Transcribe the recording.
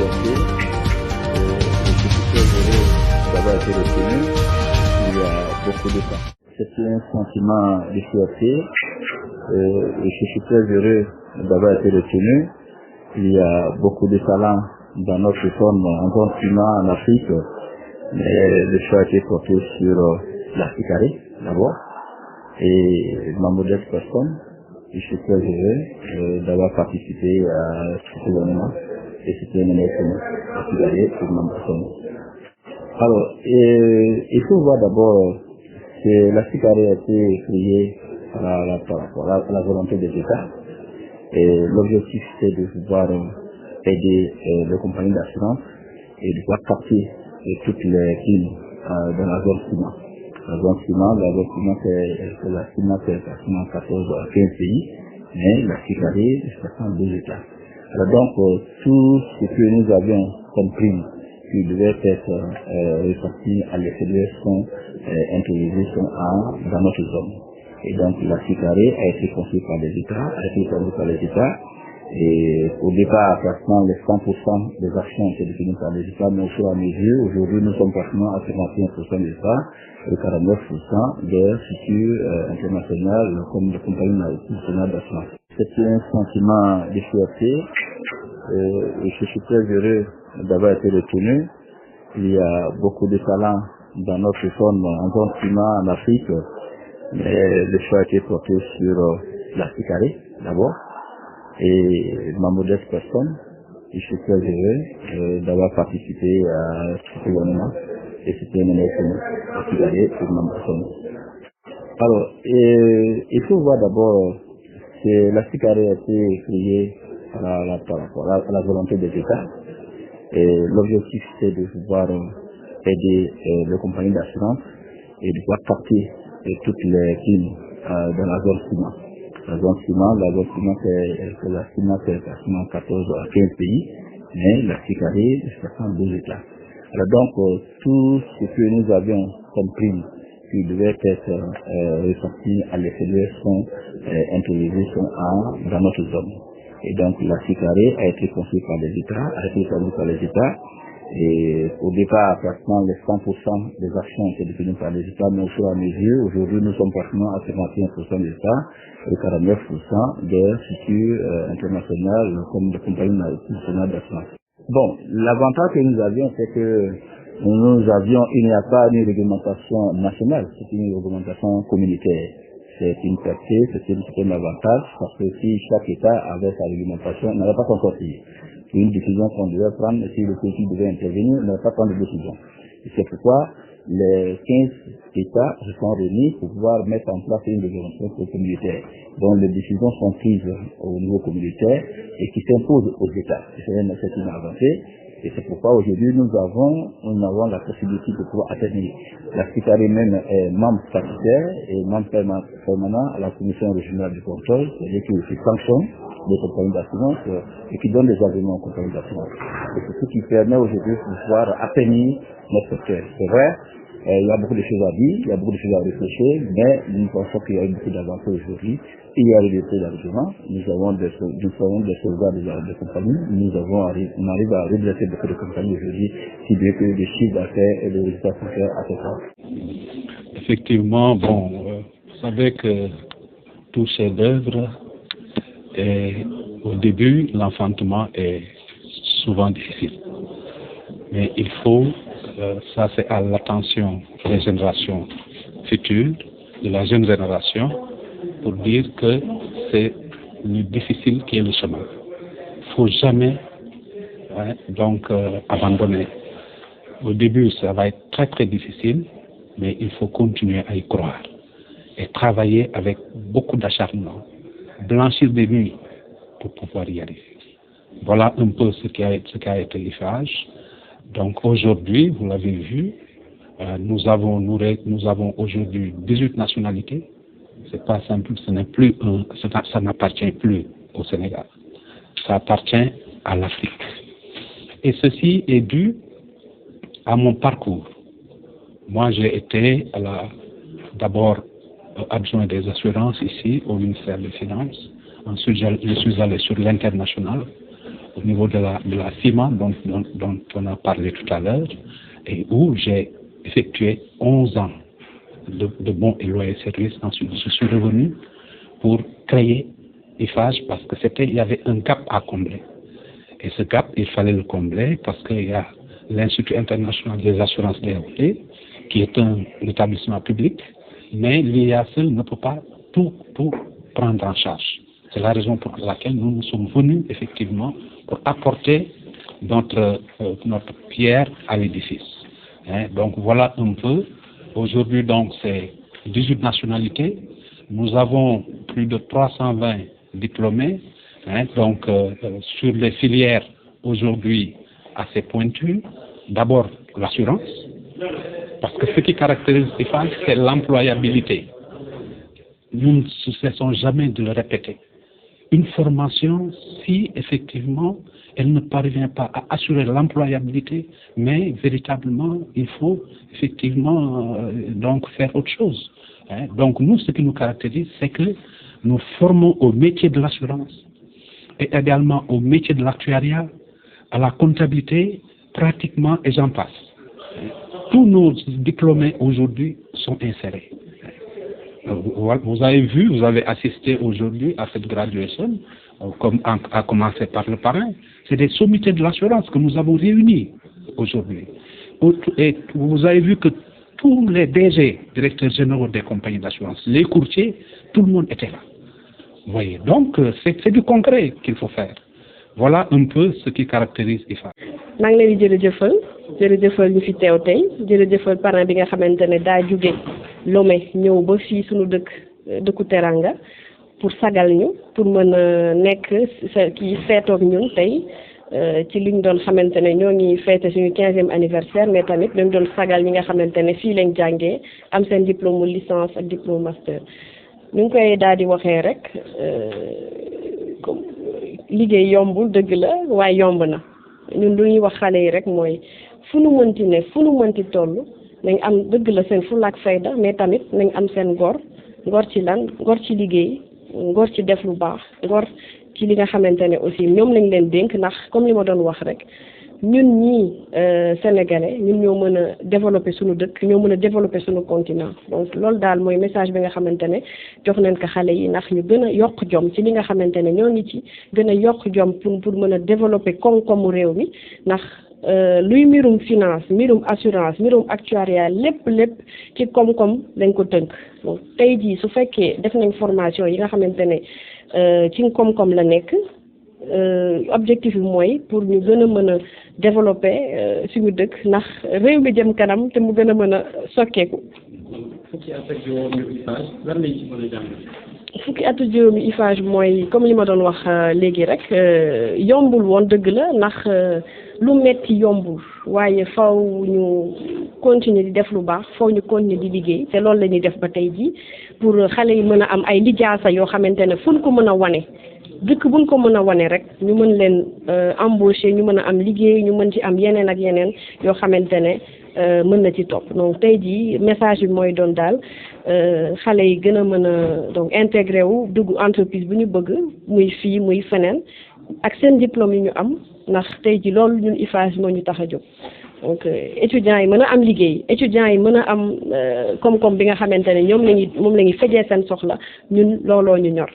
fierté. Je suis très heureux d'avoir été retenu il y a beaucoup de temps. C'est un sentiment de fierté. Je suis très heureux d'avoir été retenu. Il y a beaucoup de talents dans notre zone, en zone climat en Afrique. Mais le choix a été porté sur l'Afrique d'abord. Et ma modeste personne, je suis très heureux d'avoir participé à cet événement. Et c'était un événement l'Afrique pour ma personne. Alors, il faut voir d'abord que l'Afrique a été créée par la volonté des États. Et l'objectif, c'est de pouvoir aider les compagnies d'assurance et de pouvoir capter toutes les crimes dans la zone climat. La zone climat, c'est la climat, c'est pratiquement 14 à 15 pays, mais l'Afrique c'est 102 États. Alors donc, tout ce que nous avions compris qui devait être réparti à l'extérieur sont introduits dans notre zone. Et donc l'Afrique a été construit par les États, et au départ, pratiquement les 100% des actions étaient définies par les États, mais au fur et à mesure, aujourd'hui nous sommes pratiquement à 51% des États et 49% des structures internationales comme les compagnies nationales d'assurance. C'est un sentiment de fierté. Je suis très heureux d'avoir été retenu. Il y a beaucoup de talents dans notre zone, en zone climat en Afrique. Mais le choix a été porté sur l'Afrique d'abord. Et ma modeste personne, je suis très heureux d'avoir participé à cet événement. Et c'était un événement l'Afrique pour ma personne. Alors, il faut voir d'abord que l'Afrique a été créée par la volonté des États. Et l'objectif, c'est de pouvoir aider les compagnies d'assurance et de pouvoir capter toutes les crimes dans la zone climat. La zone climat, c'est pratiquement 14 à 15 pays, mais l'Afrique c'est 102 États. Alors donc, tout ce que nous avions compris qui devait être réparti à l'extérieur sont introduits dans notre zone. Et donc l'Afrique a été construit par les États, et au départ, pratiquement les 100% des actions étaient définies par les États, mais au fur et à mesure, aujourd'hui nous sommes pratiquement à 51% des États et 49% des structures internationales comme les compagnies nationales d'assurance. Bon, l'avantage que nous avions, c'est que il n'y a pas une réglementation nationale, c'est une réglementation communautaire. C'est une percée, c'est un avantage, parce que si chaque État avait sa réglementation, on n'aurait pas s'en sortir. C'est une décision qu'on devait prendre, si le pays devait intervenir, on n'aurait pas prendre de décision. Et c'est pourquoi les 15 États se sont réunis pour pouvoir mettre en place une réglementation communautaire, dont les décisions sont prises au niveau communautaire et qui s'imposent aux États. C'est une avancée. Et c'est pourquoi aujourd'hui nous avons la possibilité de pouvoir atteindre. L'Afrique même est membre statutaire et membre permanent à la Commission régionale du contrôle, c'est-à-dire qui sanctionne les compagnies d'assurance et qui donne des agréments aux compagnies d'assurance. Et c'est ce qui permet aujourd'hui de pouvoir atteindre notre secteur. C'est vrai, il y a beaucoup de choses à dire, il y a beaucoup de choses à réfléchir, mais nous pensons qu'il y a eu beaucoup d'avancées aujourd'hui. Il y a eu des prix d'arguments, nous avons des sauvegardes des compagnies, on arrive à redresser beaucoup de compagnies aujourd'hui, si bien que les chiffres d'affaires et les résultats sont faits à ce temps. Effectivement, vous savez que tout chef-d'œuvre, au début, l'enfantement est souvent difficile. Mais il faut, ça c'est à l'attention des générations futures, de la jeune génération, pour dire que c'est le difficile qui est le chemin. Il ne faut jamais abandonner. Au début, ça va être très très difficile, mais il faut continuer à y croire et travailler avec beaucoup d'acharnement, blanchir des nuits pour pouvoir y arriver. Voilà un peu ce qui a été l'IFAGE. Donc aujourd'hui, vous l'avez vu, nous avons aujourd'hui 18 nationalités. C'est pas simple, ça n'appartient plus au Sénégal. Ça appartient à l'Afrique. Et ceci est dû à mon parcours. Moi, j'ai été d'abord adjoint des assurances ici au ministère des Finances. Ensuite, je suis allé sur l'international. au niveau de la CIMA dont on a parlé tout à l'heure, et où j'ai effectué 11 ans de bons et loyaux services. Ensuite, je suis revenu pour créer IFAGE parce que il y avait un gap à combler. Et ce gap, il fallait le combler parce qu'il y a l'Institut international des assurances DAOT, qui est un établissement public, mais l'IA seul ne peut pas tout prendre en charge. C'est la raison pour laquelle nous sommes venus effectivement pour apporter notre pierre à l'édifice. Donc voilà un peu. Aujourd'hui, donc, c'est 18 nationalités. Nous avons plus de 320 diplômés. Donc, sur les filières aujourd'hui assez pointues, d'abord l'assurance, parce que ce qui caractérise IFAGE, c'est l'employabilité. Nous ne cessons jamais de le répéter. Une formation, si effectivement elle ne parvient pas à assurer l'employabilité, mais véritablement il faut effectivement donc faire autre chose. Donc nous, ce qui nous caractérise, c'est que nous formons au métier de l'assurance et également au métier de l'actuariat, à la comptabilité, pratiquement, et j'en passe. Tous nos diplômés aujourd'hui sont insérés. Vous avez vu, vous avez assisté aujourd'hui à cette graduation, comme à commencer par le parrain. C'est des sommités de l'assurance que nous avons réunis aujourd'hui. Et vous avez vu que tous les DG, directeurs généraux des compagnies d'assurance, les courtiers, tout le monde était là. Vous voyez, donc c'est du concret qu'il faut faire. Voilà un peu ce qui caractérise IFAGE. maa ngi leen di jërëjëfal ñu fi teew tey jërëjëfal parrain bi nga xamante ne daa jóge Lomé ñëw ba fii suñu dëkku teranga pour sagal ñu pour mën a nekk kii feetoog ñun tey ci liñ doon xamante ne ñoo ngi feete suñu 15e anniversaire, mais tamit dañ doon sagal ñi nga xamante ne fii lañ jàngee am seen diplôme licence ak diplôme master. ñu ngi koy daal di waxee rek liggéey yombul dëgg la waaye yomb na ñun lu ñuy wax xale yi rek mooy fu nu mënti ne fu nu mënti toll nañ am dëgg la seen fulla ak fayda, mais tamit nañ am seen ngor ci lan, ngor ci liggéey, ngor ci def lu baax, ngor ci li nga xamante ne aussi ñoom lañ leen dénk. Ndax comme li ma doon wax rek ñun ñii sénégalais ñun ñoo mën a développer suñu dëkk, ñoo mën a développer suñu continent. Donc loolu daal mooy message bi nga xamante ne jox nañ ko xale yi, ndax ñu gën a yokk jom ci li nga xamante ne ñoo ngi ci gën a yokk jom pour mën a développer koom-koomu réew mi. Ndax luy mbirum finance, mbirum assurance, mbirum actuariat lépp ci koom-koom lañ ko tënk. Donc tey jii su fekkee def nañ formation yi nga xamante ne ci koom-koom la nekk, objectif bi mooy pour ñu gën a mën a développer suñu dëkk, ndax réew mi jëm kanam te mu gën a mën a sokkeeku. fukki at ak juróomi IFAGE lan lañ ci mën a jàng. fukki at ak juróomi IFAGE mooy comme li ma doon wax léegi rek, yombul woon dëgg la, ndax lu metti yombul, waaye faw ñu continuer di def lu baax, faw ñu continuer di liggéey, te loolu la ñuy def ba tey jii pour xale yi mën a am ay lijaasa yoo xamante ne fu ñu ko mën a wane. dëkk buñ ko mën a wane rek ñu mën leen embaucher, ñu mën a am liggéey, ñu mën ci am yeneen ak yeneen yoo xamante ne mën na ci topp. Donc tey jii message bi mooy doon daal xale yi gën a mën a donc intégré wu dugg entreprise bu ñu bëgg, muy fii muy feneen, ak seen diplôme yi ñu am, ndax tey jii loolu ñun IFAGE moo ñu tax a jóg. Donc étudiants yi mën a am liggéey, étudiants yi mën a am koom-koom bi nga xamante ne moom la ñuy fejee seen soxla, ñun looloo ñu ñor.